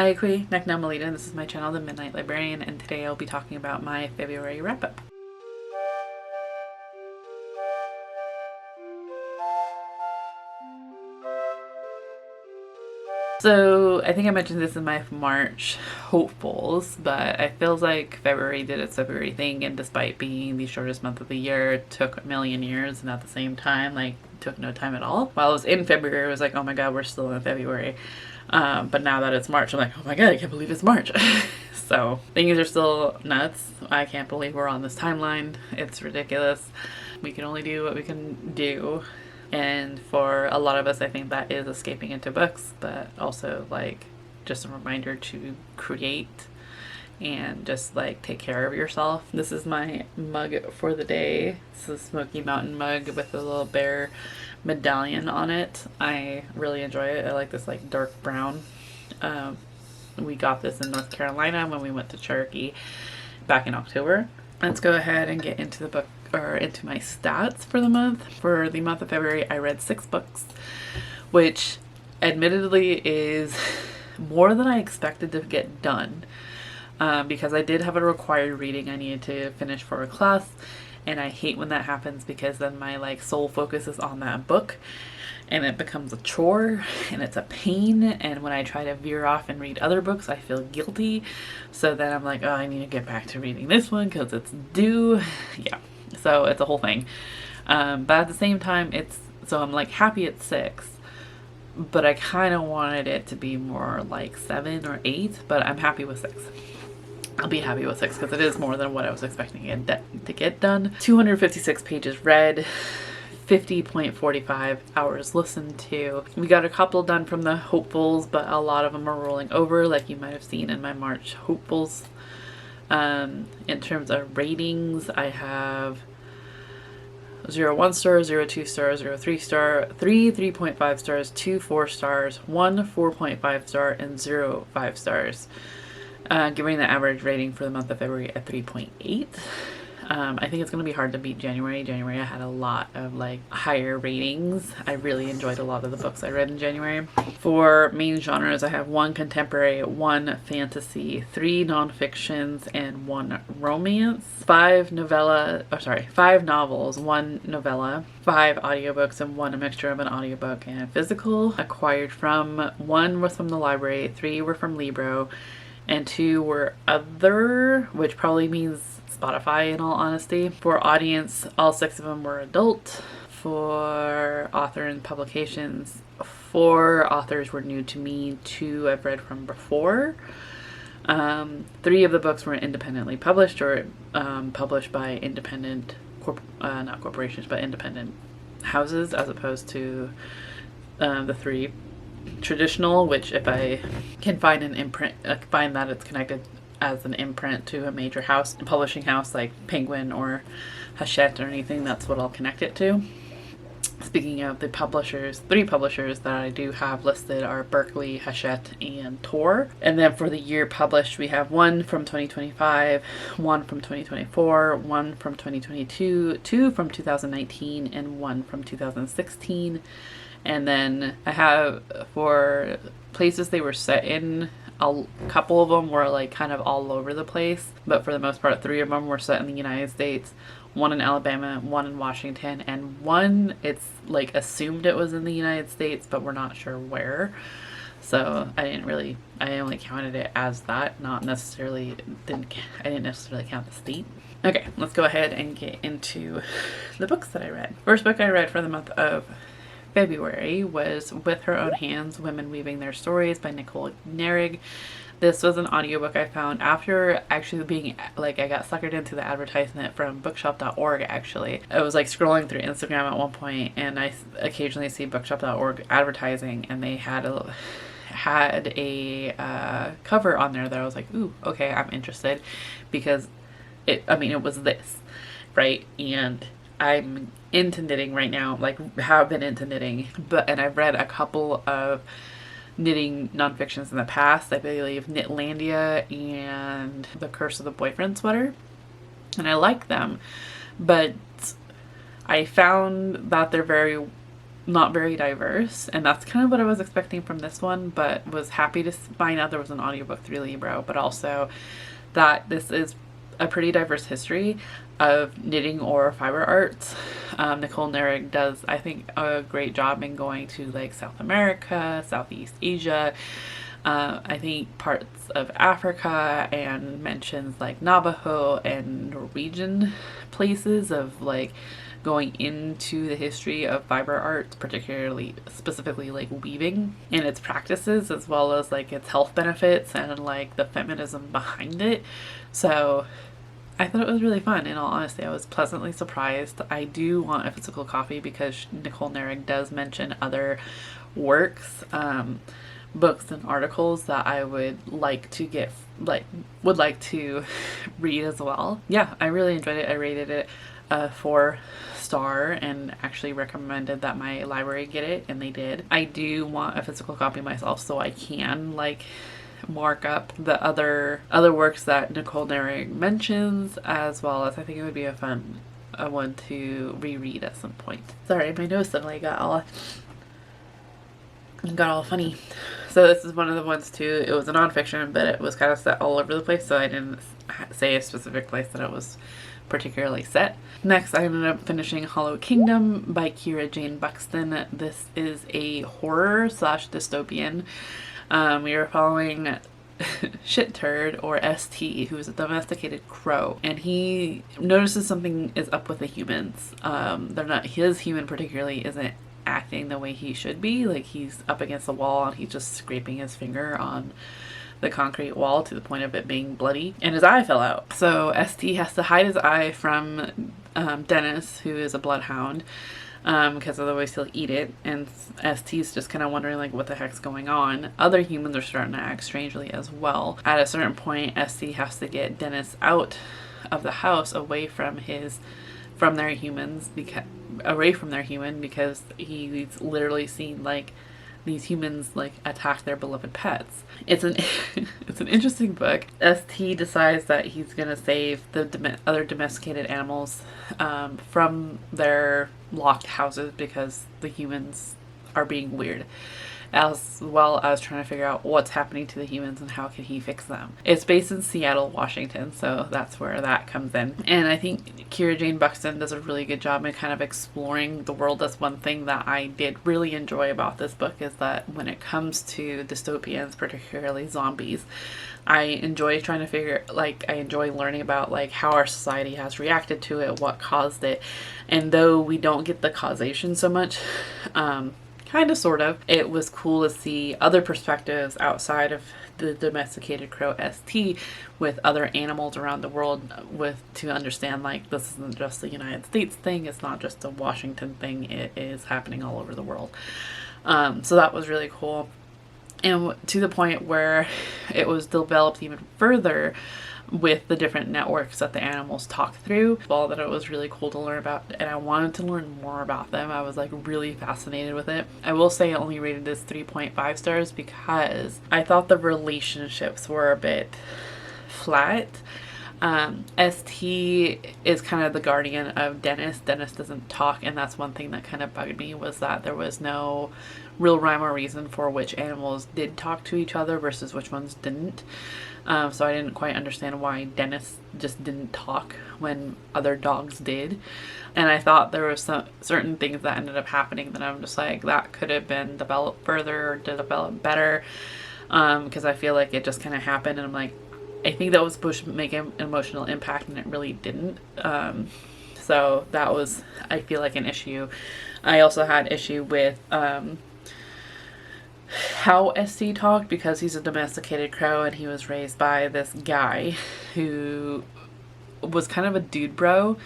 Aikui, Neknamalita. This is my channel, The Midnight Librarian, and today I'll be talking about my February wrap-up. So I think I mentioned this in my March hopefuls, but it feels like February did its February thing, and despite being the shortest month of the year, it took a million years, and at the same time, like, took no time at all. While I was in February, I was like, oh my god, we're still in February. But now that it's March, I'm like, oh my god, I can't believe it's March. So things are still nuts. I can't believe we're on this timeline. It's ridiculous. We can only do what we can do. And for a lot of us, I think that is escaping into books, but also like just a reminder to create and just like take care of yourself. This is my mug for the day. It's a Smoky Mountain mug with a little bear medallion on it. I really enjoy it. I like this like dark brown. We got this in North Carolina when we went to Cherokee back in October. Let's go ahead and get into the book, or into my stats for the month. For the month of February, I read 6 books, which admittedly is more than I expected to get done, because I did have a required reading I needed to finish for a class, and I hate when that happens because then my like sole focus is on that book and it becomes a chore and it's a pain, and when I try to veer off and read other books I feel guilty, so then I'm like, oh, I need to get back to reading this one because it's due. Yeah, so it's a whole thing, but at the same time so I'm like happy it's 6, but I kind of wanted it to be more like 7 or 8, but I'm happy with 6. I'll be happy with 6 because it is more than what I was expecting it to get done. 256 pages read, 50.45 hours listened to. We got a couple done from the hopefuls, but a lot of them are rolling over, like you might have seen in my March hopefuls. In terms of ratings, I have 0 1 star, 0 2 star, 0 3 star, 3 3.5 stars, 2 4 stars, 1 4.5 star, and 0 5 stars. Giving the average rating for the month of February at 3.8. I think it's going to be hard to beat January. January I had a lot of like higher ratings. I really enjoyed a lot of the books I read in January. For main genres, I have 1 contemporary, 1 fantasy, 3 nonfictions, and 1 romance, 5 novels, 1 novella, 5 audiobooks, and 1 a mixture of an audiobook and physical. Acquired from 1 was from the library, 3 were from Libro, and 2 were other, which probably means Spotify in all honesty. For audience, all 6 of them were adult. For author and publications, 4 authors were new to me, 2 I've read from before. 3 of the books were independently published, or published by independent, not corporations, but independent houses, as opposed to the 3 traditional, which if I can find an imprint, find that it's connected as an imprint to a major house, a publishing house like Penguin or Hachette or anything, that's what I'll connect it to. Speaking of the publishers, 3 publishers that I do have listed are Berkeley, Hachette, and Tor. And then for the year published, we have 1 from 2025, 1 from 2024, 1 from 2022, 2 from 2019, and 1 from 2016. And then I have, for places they were set in, a couple of them were like kind of all over the place, but for the most part 3 of them were set in the United States, 1 in Alabama, 1 in Washington, and 1 it's like assumed it was in the United States, but we're not sure where. So I only counted it as that, not necessarily, I didn't necessarily count the state. Okay, let's go ahead and get into the books that I read. First book I read for the month of February was With Her Own Hands, Women Weaving Their Stories by Nicole Narig. This was an audiobook I found after actually being like, I got suckered into the advertisement from bookshop.org. Actually, I was like scrolling through Instagram at one point, and I occasionally see bookshop.org advertising, and they had a cover on there that I was like, ooh, okay, I'm interested, because it was this, right? And I'm into knitting right now, like have been into knitting, and I've read a couple of knitting nonfictions in the past. I believe Knitlandia and The Curse of the Boyfriend Sweater, and I like them, but I found that they're very not very diverse, and that's kind of what I was expecting from this one, but was happy to find out there was an audiobook through Libro, but also that this is a pretty diverse history of knitting or fiber arts. Nicole Narig does, I think, a great job in going to like South America, Southeast Asia, I think parts of Africa, and mentions like Navajo and Norwegian places of like going into the history of fiber arts, particularly specifically like weaving and its practices, as well as like its health benefits and like the feminism behind it. So I thought it was really fun. In all honesty, I was pleasantly surprised. I do want a physical copy because Nicole Narig does mention other works, books and articles that I would like to get, would like to read as well. Yeah, I really enjoyed it. I rated it a 4-star and actually recommended that my library get it, and they did. I do want a physical copy myself so I can like mark up the other works that Nicole Narig mentions, as well as I think it would be a fun one to reread at some point. Sorry, my nose suddenly got all funny. So this is one of the ones too. It was a nonfiction, but it was kind of set all over the place, so I didn't say a specific place that it was particularly set. Next, I ended up finishing Hollow Kingdom by Kira Jane Buxton. This is a horror slash dystopian. We are following Shit Turd, or ST, who is a domesticated crow, and he notices something is up with the humans. His human particularly isn't acting the way he should be. Like, he's up against the wall and he's just scraping his finger on the concrete wall to the point of it being bloody, and his eye fell out. So ST has to hide his eye from Dennis, who is a bloodhound, because otherwise he'll eat it, and ST's just kind of wondering like what the heck's going on. Other humans are starting to act strangely as well. At a certain point, ST has to get Dennis out of the house, away from their human, because he's literally seen like these humans like attack their beloved pets. It's an it's an interesting book. ST decides that he's gonna save the other domesticated animals from their locked houses because the humans are being weird, as well as trying to figure out what's happening to the humans and how can he fix them. It's based in Seattle, Washington, so that's where that comes in. And I think Kira Jane Buxton does a really good job in kind of exploring the world. That's one thing that I did really enjoy about this book, is that when it comes to dystopians, particularly zombies, I enjoy trying to I enjoy learning about like how our society has reacted to it, what caused it. And though we don't get the causation so much, kind of, sort of, it was cool to see other perspectives outside of the domesticated crow ST with other animals around the world, to understand like this isn't just a United States thing, it's not just a Washington thing, it is happening all over the world. So that was really cool, and to the point where it was developed even further with the different networks that the animals talk through. All that it was really cool to learn about, and I wanted to learn more about them. I was like really fascinated with it. I will say I only rated this 3.5 stars because I thought the relationships were a bit flat. ST is kind of the guardian of Dennis. Dennis doesn't talk, and that's one thing that kind of bugged me, was that there was no real rhyme or reason for which animals did talk to each other versus which ones didn't. So I didn't quite understand why Dennis just didn't talk when other dogs did. And I thought there were some certain things that ended up happening that I'm just like, that could have been developed further or developed better. Because I feel like it just kind of happened, and I'm like, I think that was supposed to make an emotional impact, and it really didn't. So that was, I feel like, an issue. I also had issue with how ST talked, because he's a domesticated crow and he was raised by this guy who was kind of a dude bro,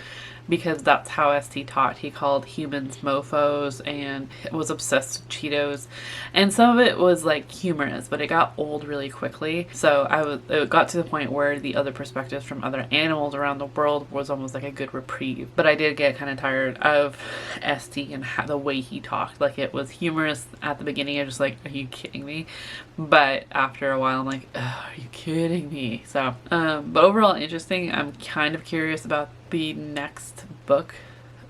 because that's how ST talked. He called humans mofos and was obsessed with Cheetos, and some of it was like humorous, but it got old really quickly. So it got to the point where the other perspectives from other animals around the world was almost like a good reprieve. But I did get kind of tired of ST and the way he talked. Like, it was humorous at the beginning. I was just like, are you kidding me? But after a while I'm like, are you kidding me? So but overall interesting. I'm kind of curious about the next book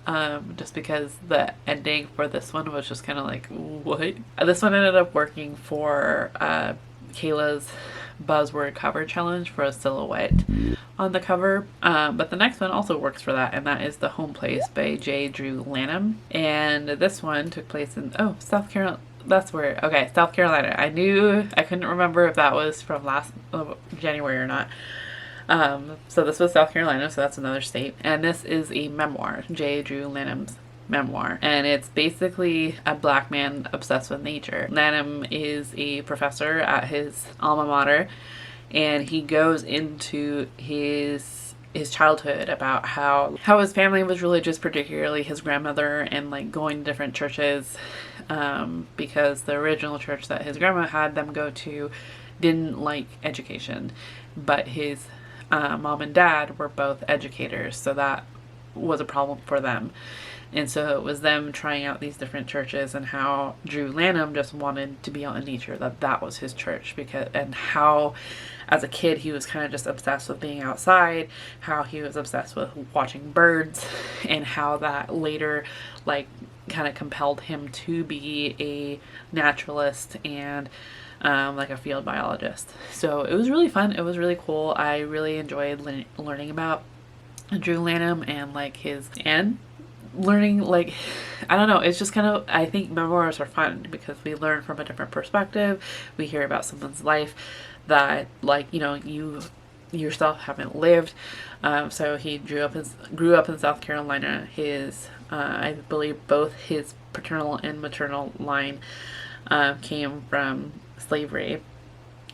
just because the ending for this one was just kind of like, what? This one ended up working for Kayla's buzzword cover challenge for a silhouette on the cover, but the next one also works for that, and that is The Home Place by J. Drew Lanham. And this one took place in South Carolina. That's where, okay, South Carolina. I couldn't remember if that was from last January or not. So this was South Carolina, so that's another state. And this is a memoir, J. Drew Lanham's memoir. And it's basically a black man obsessed with nature. Lanham is a professor at his alma mater, and he goes into his childhood about how his family was religious, particularly his grandmother, and like going to different churches, because the original church that his grandma had them go to didn't like education, but his mom and dad were both educators, so that was a problem for them. And so it was them trying out these different churches, and how Drew Lanham just wanted to be out in nature, that was his church, and how as a kid he was kind of just obsessed with being outside, how he was obsessed with watching birds, and how that later like kind of compelled him to be a naturalist and like a field biologist. So it was really fun. It was really cool. I really enjoyed learning about Drew Lanham and like learning, like, I don't know, it's just kind of, I think memoirs are fun because we learn from a different perspective. We hear about someone's life that, like, you know, you yourself haven't lived. So he grew up in South Carolina. His I believe both his paternal and maternal line came from slavery.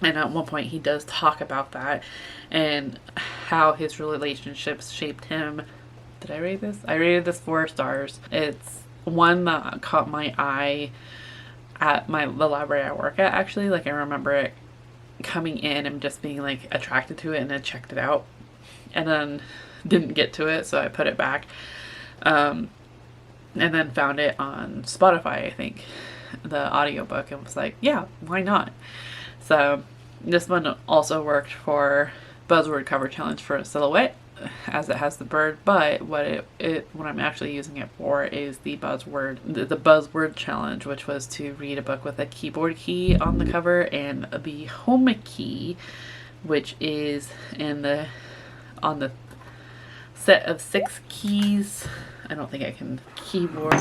And at one point he does talk about that and how his relationships shaped him. Did I rate this? I rated this 4 stars. It's one that caught my eye at the library I work at, actually. Like, I remember it coming in and just being like attracted to it, and I checked it out and then didn't get to it, so I put it back. And then found it on Spotify, I think, the audiobook, and was like, yeah, why not? So this one also worked for buzzword cover challenge for a silhouette, as it has the bird, but what I'm actually using it for is the buzzword challenge, which was to read a book with a keyboard key on the cover and the home key, which is on the set of 6 keys. I don't think I can keyboard.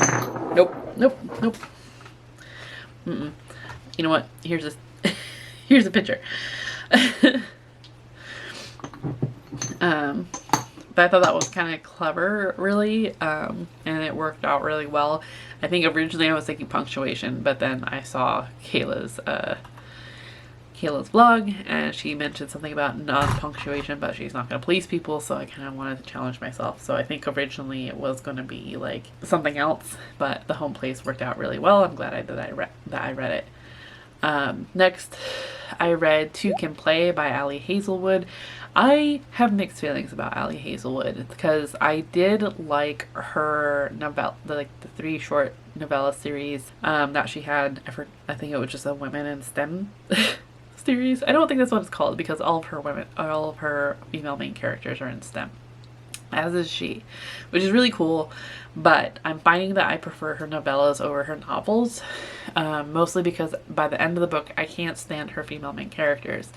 Nope. You know what? Here's a picture. But I thought that was kind of clever, really, and it worked out really well. I think originally I was thinking punctuation, but then I saw Kayla's vlog, and she mentioned something about non-punctuation, but she's not going to please people, so I kind of wanted to challenge myself. So I think originally it was going to be like something else, but The Home Place worked out really well. I'm glad that I read it. Next, I read Two Can Play by Ali Hazelwood. I have mixed feelings about Ali Hazelwood because I did like her novella, the 3 short novella series that she had. I think it was just a Women in STEM series. I don't think that's what it's called because all of her female main characters are in STEM, as is she, which is really cool. But I'm finding that I prefer her novellas over her novels, mostly because by the end of the book I can't stand her female main characters.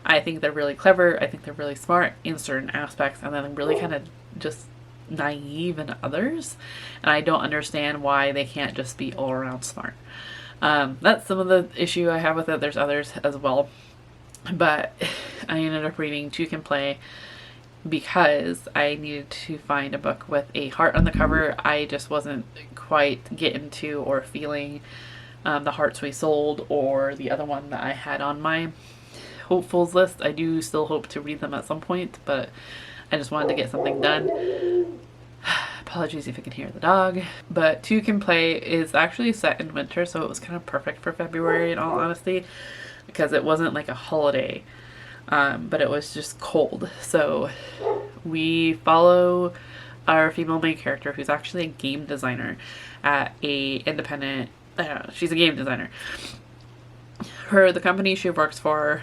I think they're really clever, I think they're really smart in certain aspects, and then I'm really kind of just naive in others, and I don't understand why they can't just be all around smart. That's some of the issue I have with it. There's others as well, but I ended up reading Two Can Play because I needed to find a book with a heart on the cover. I just wasn't quite getting to or feeling The Hearts We Sold or the other one that I had on my hopefuls list. I do still hope to read them at some point, but I just wanted to get something done. Apologies if you can hear the dog. But Two Can Play is actually set in winter, so it was kind of perfect for February in all honesty, because it wasn't like a holiday, but it was just cold. So we follow our female main character, who's actually a game designer at a independent, she's a game designer. The company she works for,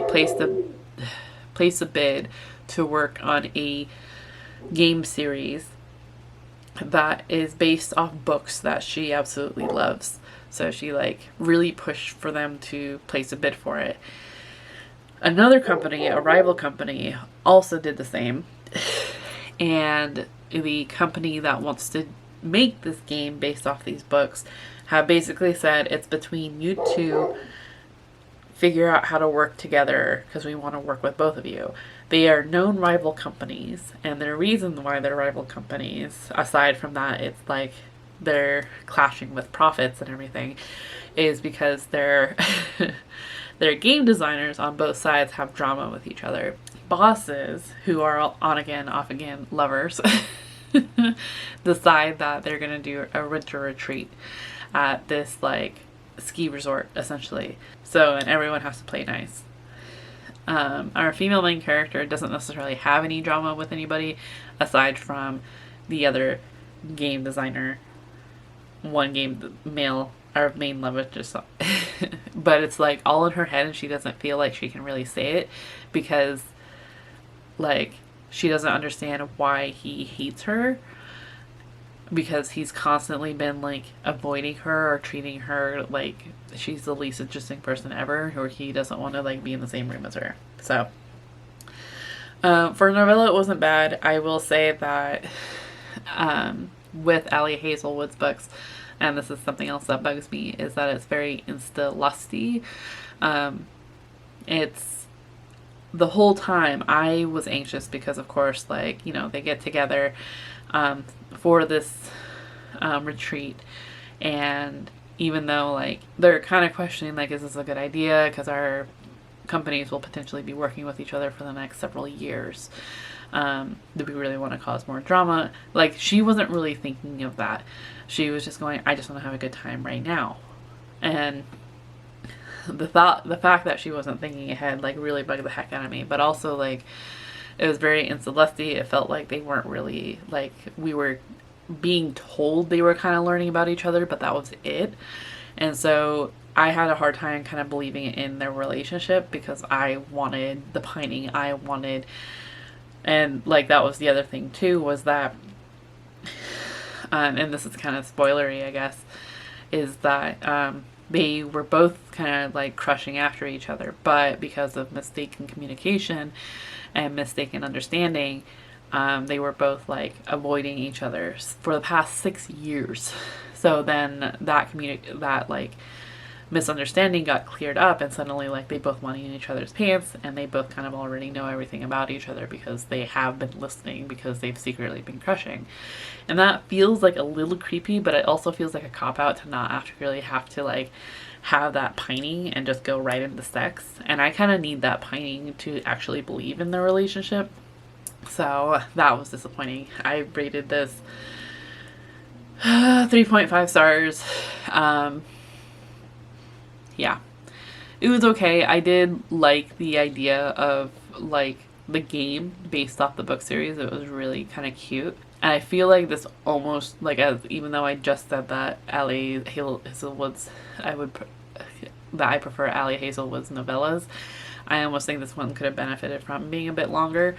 placed a bid to work on a game series, that is based off books that she absolutely loves. So she like really pushed for them to place a bid for it. Another company, a rival company, also did the same. And the company that wants to make this game based off these books have basically said it's between you two, figure out how to work together because we want to work with both of you. They are known rival companies, and the reason why they're rival companies, aside from that it's like they're clashing with profits and everything, is because their game designers on both sides have drama with each other. Bosses, who are on again, off again lovers, decide that they're going to do a winter retreat at this like ski resort essentially. So, and everyone has to play nice. Our female main character doesn't necessarily have any drama with anybody aside from the other game designer. One game male, our main lover, just but it's like all in her head, and she doesn't feel like she can really say it because like she doesn't understand why he hates her, because he's constantly been like avoiding her or treating her like she's the least interesting person ever, or he doesn't want to like be in the same room as her. So for a novella it wasn't bad. I will say that with Ali Hazelwood's books, and this is something else that bugs me, is that it's very insta lusty. It's the whole time I was anxious because of course like, you know, they get together for this retreat, and even though like they're kind of questioning like, is this a good idea, because our companies will potentially be working with each other for the next several years, do we really want to cause more drama? Like she wasn't really thinking of that. She was just going, I just want to have a good time right now. And the fact that she wasn't thinking ahead like really bugged the heck out of me. But also like it was very insta-lusty. It felt like they weren't really like, we were being told they were kind of learning about each other, but that was it. And so I had a hard time kind of believing in their relationship because I wanted the pining. I wanted, and like that was the other thing too, was that and this is kind of spoilery I guess, is that they were both kind of like crushing after each other, but because of mistaken communication and mistaken understanding, they were both like avoiding each other for the past 6 years. So then that like misunderstanding got cleared up, and suddenly like they both want in each other's pants, and they both kind of already know everything about each other because they have been listening, because they've secretly been crushing. And that feels like a little creepy, but it also feels like a cop-out to not really have to like have that pining and just go right into sex. And I kind of need that pining to actually believe in the relationship. So that was disappointing. I rated this 3.5 stars. Yeah, it was okay. I did like the idea of like the game based off the book series. It was really kind of cute. And I feel like this almost like, as even though I just said that Ali Hazelwood's, I prefer Ali Hazelwood's novellas, I almost think this one could have benefited from being a bit longer,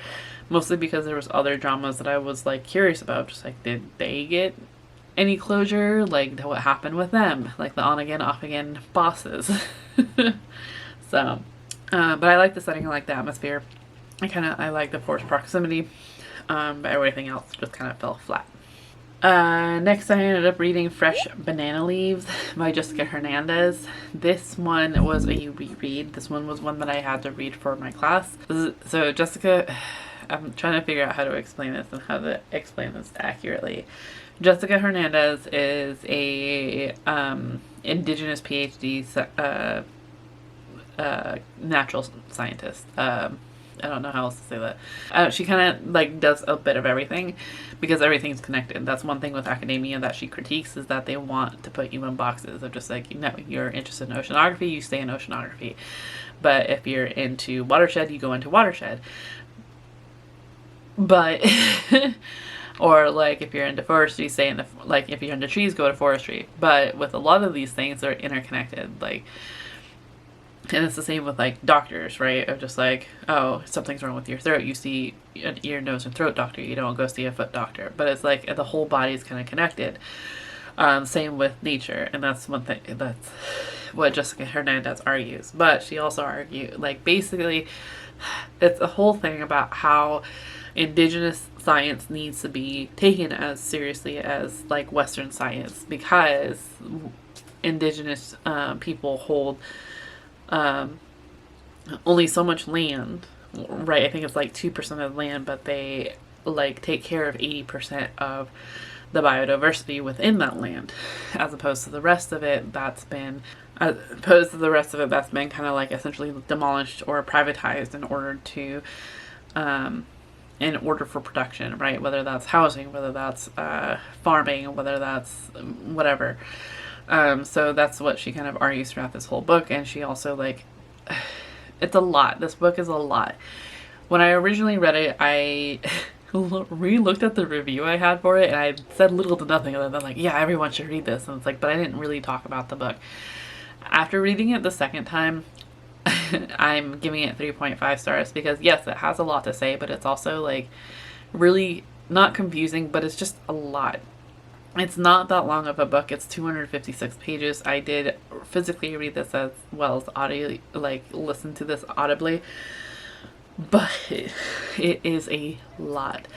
mostly because there was other dramas that I was like curious about, just like, did they get any closure, like what happened with them, like the on again off again bosses. So but I like the setting, I like the atmosphere, I like the forced proximity, but everything else just kind of fell flat. Next I ended up reading Fresh Banana Leaves by Jessica Hernandez. This one was a reread. This one was one that I had to read for my class. So Jessica, I'm trying to figure out how to explain this and how to explain this accurately. Jessica Hernandez is a indigenous PhD natural scientist. I don't know how else to say that. She kind of like does a bit of everything because everything's connected. That's one thing with academia that she critiques, is that they want to put you in boxes of just like, you know, you're interested in oceanography, you stay in oceanography. But if you're into watershed, you go into watershed. But or like if you're into forestry, stay in the, like if you're into trees, go to forestry. But with a lot of these things, they're interconnected. Like And it's the same with like doctors, right? Of just like, oh, something's wrong with your throat. You see an ear, nose, and throat doctor. You don't go see a foot doctor. But it's like the whole body is kind of connected. Same with nature, and that's one thing. That's what Jessica Hernandez argues. But she also argues, like, basically, it's a whole thing about how indigenous science needs to be taken as seriously as like Western science, because indigenous people hold only so much land, right? I think it's like 2% of the land, but they like take care of 80% of the biodiversity within that land, as opposed to the rest of it that's been kind of like essentially demolished or privatized in order for production, right? Whether that's housing, whether that's farming, whether that's whatever. So that's what she kind of argues throughout this whole book. And she also like, it's a lot. This book is a lot. When I originally read it, I re-looked at the review I had for it, and I said little to nothing other than like, yeah, everyone should read this. And it's like, but I didn't really talk about the book. After reading it the second time, I'm giving it 3.5 stars because yes, it has a lot to say, but it's also like really not confusing, but it's just a lot. It's not that long of a book. It's 256 pages. I did physically read this as well as audio, like listen to this audibly, but it is a lot.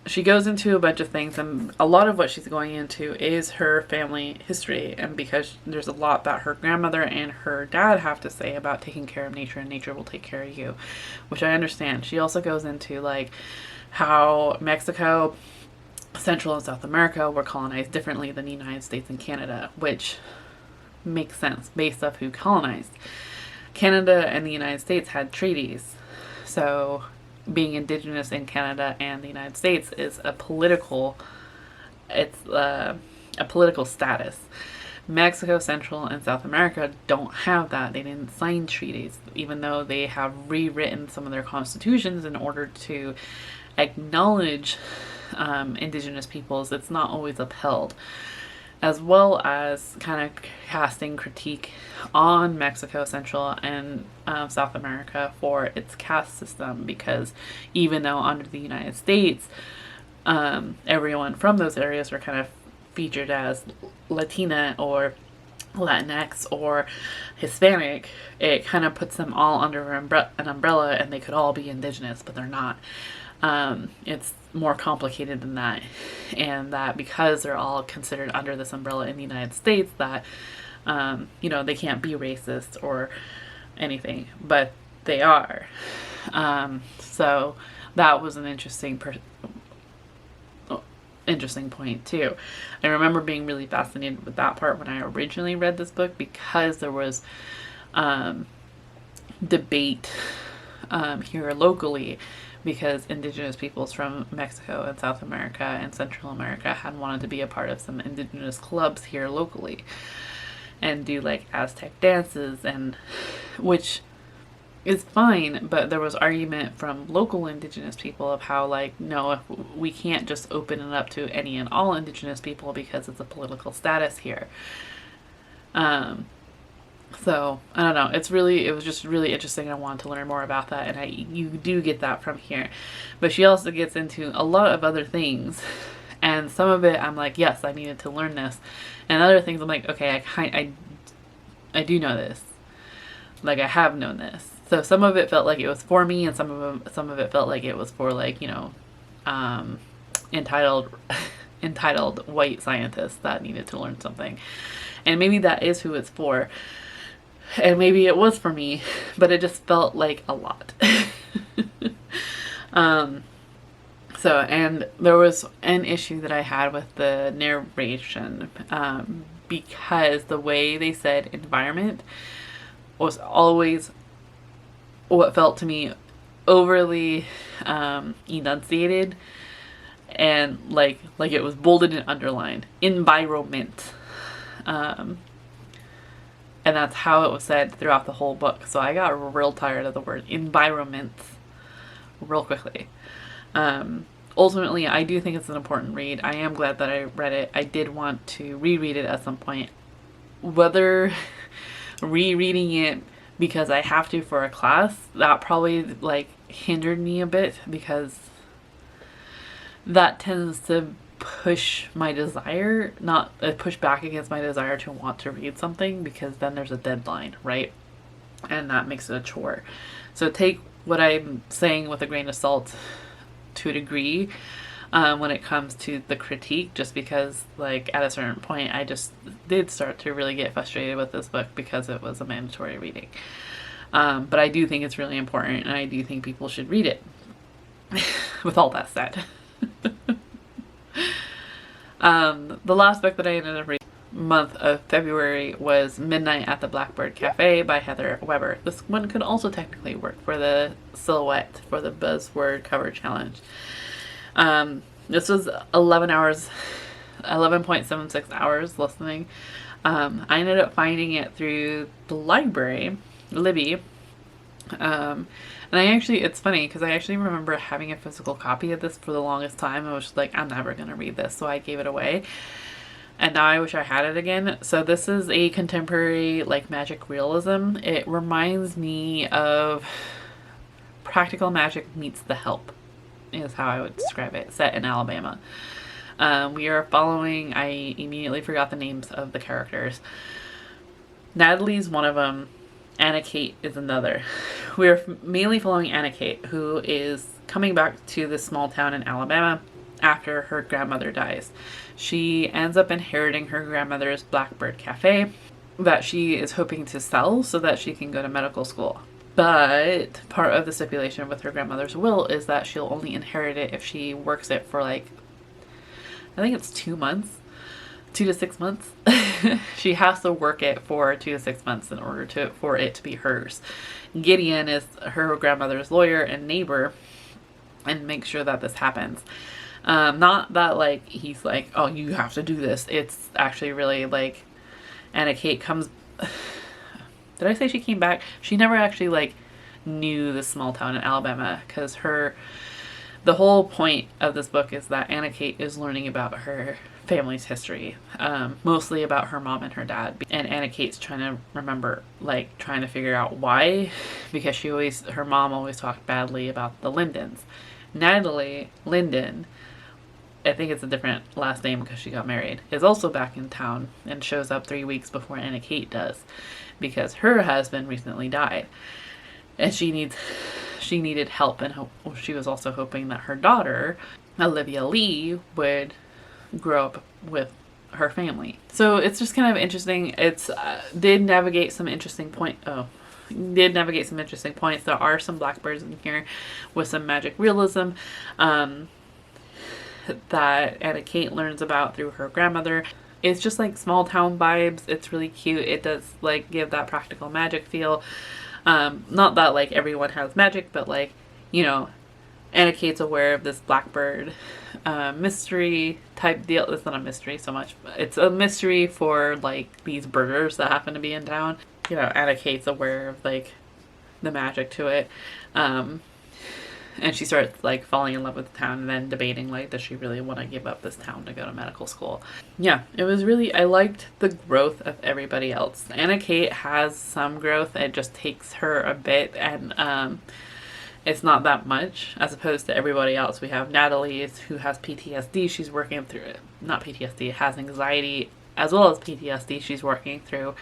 She goes into a bunch of things, and a lot of what she's going into is her family history, and because there's a lot that her grandmother and her dad have to say about taking care of nature, and nature will take care of you, which I understand. She also goes into like how Mexico, Central and South America were colonized differently than the United States and Canada, which makes sense based off who colonized. Canada and the United States had treaties, so being indigenous in Canada and the United States is a political status. Mexico, Central, and South America don't have that. They didn't sign treaties, even though they have rewritten some of their constitutions in order to acknowledge indigenous peoples. It's not always upheld, as well as kind of casting critique on Mexico, Central, and South America for its caste system, because even though under the United States, everyone from those areas were kind of featured as Latina or Latinx or Hispanic, it kind of puts them all under an umbrella, and they could all be indigenous, but they're not. It's more complicated than that, and that because they're all considered under this umbrella in the United States, that they can't be racist or anything, but they are. So that was an interesting point too. I remember being really fascinated with that part when I originally read this book, because there was debate here locally, because indigenous peoples from Mexico and South America and Central America had wanted to be a part of some indigenous clubs here locally and do like Aztec dances, and which is fine, but there was argument from local indigenous people of how like, no, we can't just open it up to any and all indigenous people because it's a political status here. So I don't know. It was just really interesting. I wanted to learn more about that, and you do get that from here. But she also gets into a lot of other things, and some of it I'm like, yes, I needed to learn this, and other things I'm like, okay, I do know this. Like I have known this. So some of it felt like it was for me, and some of it felt like it was for like entitled white scientists that needed to learn something, and maybe that is who it's for. And maybe it was for me, but it just felt like a lot. So, and there was an issue that I had with the narration, because the way they said environment was always what felt to me overly enunciated, and like it was bolded and underlined. Environment. And that's how it was said throughout the whole book. So I got real tired of the word environment real quickly. Ultimately, I do think it's an important read. I am glad that I read it. I did want to reread it at some point. Whether rereading it because I have to for a class, that probably like hindered me a bit, because that tends to push my desire, not push back against my desire to want to read something, because then there's a deadline, right? And that makes it a chore. So take what I'm saying with a grain of salt to a degree when it comes to the critique, just because like at a certain point I just did start to really get frustrated with this book because it was a mandatory reading. But I do think it's really important, and I do think people should read it. With all that said. The last book that I ended up reading month of February was Midnight at the Blackbird Cafe by Heather Weber. This one could also technically work for the silhouette for the buzzword cover challenge. This was 11.76 hours listening. I ended up finding it through the library, Libby. And it's funny because I actually remember having a physical copy of this for the longest time. I was just like, I'm never going to read this, so I gave it away. And now I wish I had it again. So this is a contemporary like magic realism. It reminds me of Practical Magic meets The Help, is how I would describe it, set in Alabama. We are following, I immediately forgot the names of the characters. Natalie's one of them. Anna Kate is another. We're mainly following Anna Kate, who is coming back to this small town in Alabama after her grandmother dies. She ends up inheriting her grandmother's Blackbird Cafe that she is hoping to sell so that she can go to medical school. But part of the stipulation with her grandmother's will is that she'll only inherit it if she works it for like, I think it's 2 months. 2 to 6 months. She has to work it for 2 to 6 months in order for it to be hers. Gideon is her grandmother's lawyer and neighbor and makes sure that this happens. Not that like he's like, oh, you have to do this. It's actually really like Anna Kate comes. Did I say she came back? She never actually like knew this small town in Alabama, because the whole point of this book is that Anna Kate is learning about her family's history, mostly about her mom and her dad. And Anna Kate's trying to remember, like trying to figure out why, because her mom always talked badly about the Lindens. Natalie Linden, I think it's a different last name because she got married, is also back in town and shows up 3 weeks before Anna Kate does, because her husband recently died. And she needed help, and she was also hoping that her daughter, Olivia Lee, would grow up with her family. So it's just kind of interesting. It's did navigate some interesting points. There are some blackbirds in here with some magic realism that Anna Kate learns about through her grandmother. It's just like small town vibes. It's really cute. It does like give that practical magic feel. Not that like everyone has magic, but like, you know, Anna Kate's aware of this blackbird mystery type deal. It's not a mystery so much. It's a mystery for like these birders that happen to be in town. You know, Anna Kate's aware of like the magic to it. And she starts like falling in love with the town and then debating like, does she really want to give up this town to go to medical school? Yeah, it was really, I liked the growth of everybody else. Anna Kate has some growth. It just takes her a bit, and it's not that much as opposed to everybody else. We have Natalie, who has PTSD. She's working through it. Not PTSD, has anxiety as well as PTSD she's working through.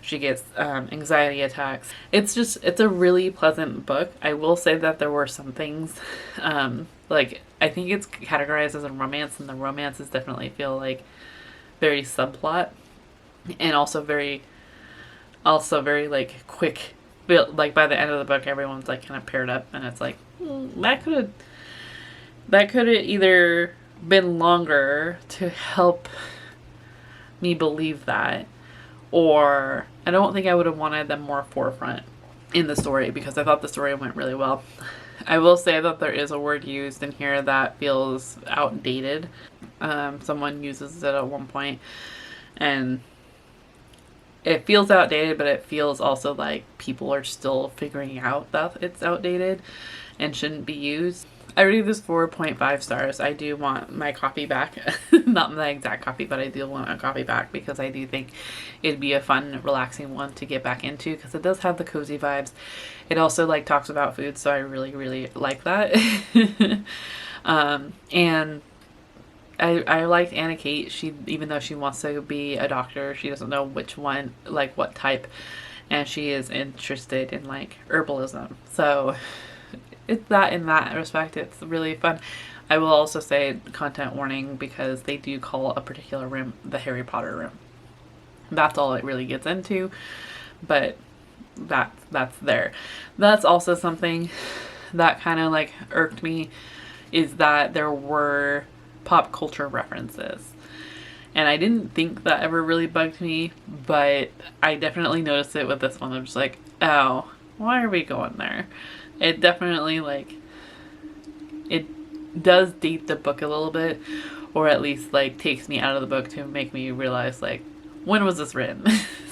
She gets anxiety attacks. It's a really pleasant book. I will say that there were some things, like I think it's categorized as a romance, and the romances definitely feel like very subplot, and also very like quick. Like by the end of the book, everyone's like kind of paired up, and it's like that could have either been longer to help me believe that, or I don't think I would have wanted them more forefront in the story, because I thought the story went really well. I will say that there is a word used in here that feels outdated. Someone uses it at one point, and it feels outdated, but it feels also like people are still figuring out that it's outdated and shouldn't be used. I rate this 4.5 stars. I do want my copy back. Not my exact copy, but I do want a copy back because I do think it'd be a fun, relaxing one to get back into because it does have the cozy vibes. It also like talks about food, so I really, really like that. And I liked Anna Kate. She, even though she wants to be a doctor, she doesn't know which one, like what type, and she is interested in like herbalism. So it's that, in that respect, it's really fun. I will also say content warning because they do call a particular room the Harry Potter room. That's all it really gets into, but that's there. That's also something that kind of like irked me, is that there were pop culture references. And I didn't think that ever really bugged me, but I definitely noticed it with this one. I'm just like, oh, why are we going there? It definitely, like, it does date the book a little bit, or at least, like, takes me out of the book to make me realize, like, when was this written?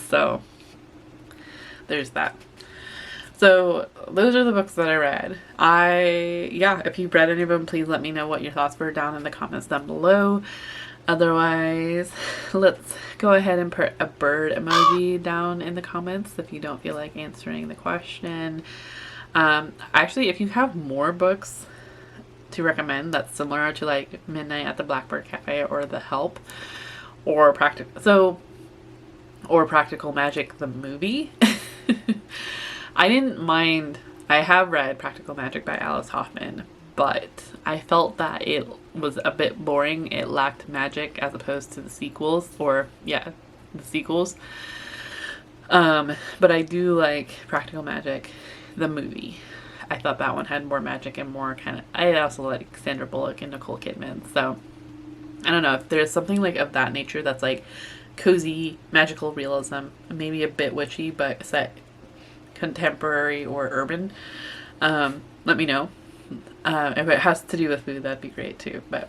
So, there's that. So, those are the books that I read. Yeah, if you've read any of them, please let me know what your thoughts were down in the comments down below. Otherwise, let's go ahead and put a bird emoji down in the comments if you don't feel like answering the question. Actually, if you have more books to recommend that's similar to like Midnight at the Blackbird Cafe or The Help or Practical Magic the movie, I didn't mind. I have read Practical Magic by Alice Hoffman, but I felt that it was a bit boring. It lacked magic as opposed to the sequels, the sequels. But I do like Practical Magic the movie. I thought that one had more magic and more kind of, I also like Sandra Bullock and Nicole Kidman. So I don't know if there's something like of that nature that's like cozy magical realism, maybe a bit witchy, but set contemporary or urban. Let me know. If it has to do with food, that'd be great too, but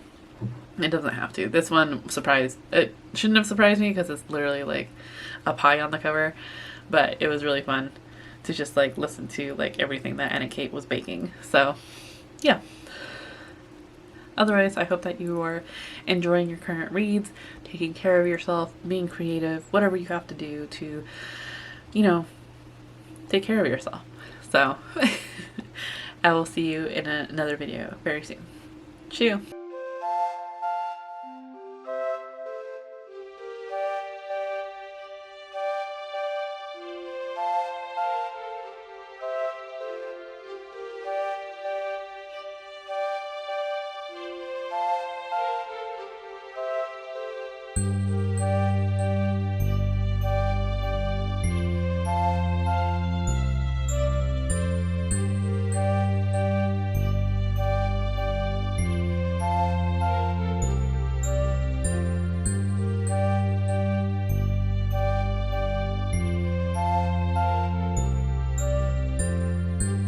it doesn't have to. This one it shouldn't have surprised me because it's literally like a pie on the cover, but it was really fun to just like listen to like everything that Anna Kate was baking. So yeah. Otherwise, I hope that you are enjoying your current reads, taking care of yourself, being creative, whatever you have to do to, take care of yourself. So I will see you in another video very soon. Chew!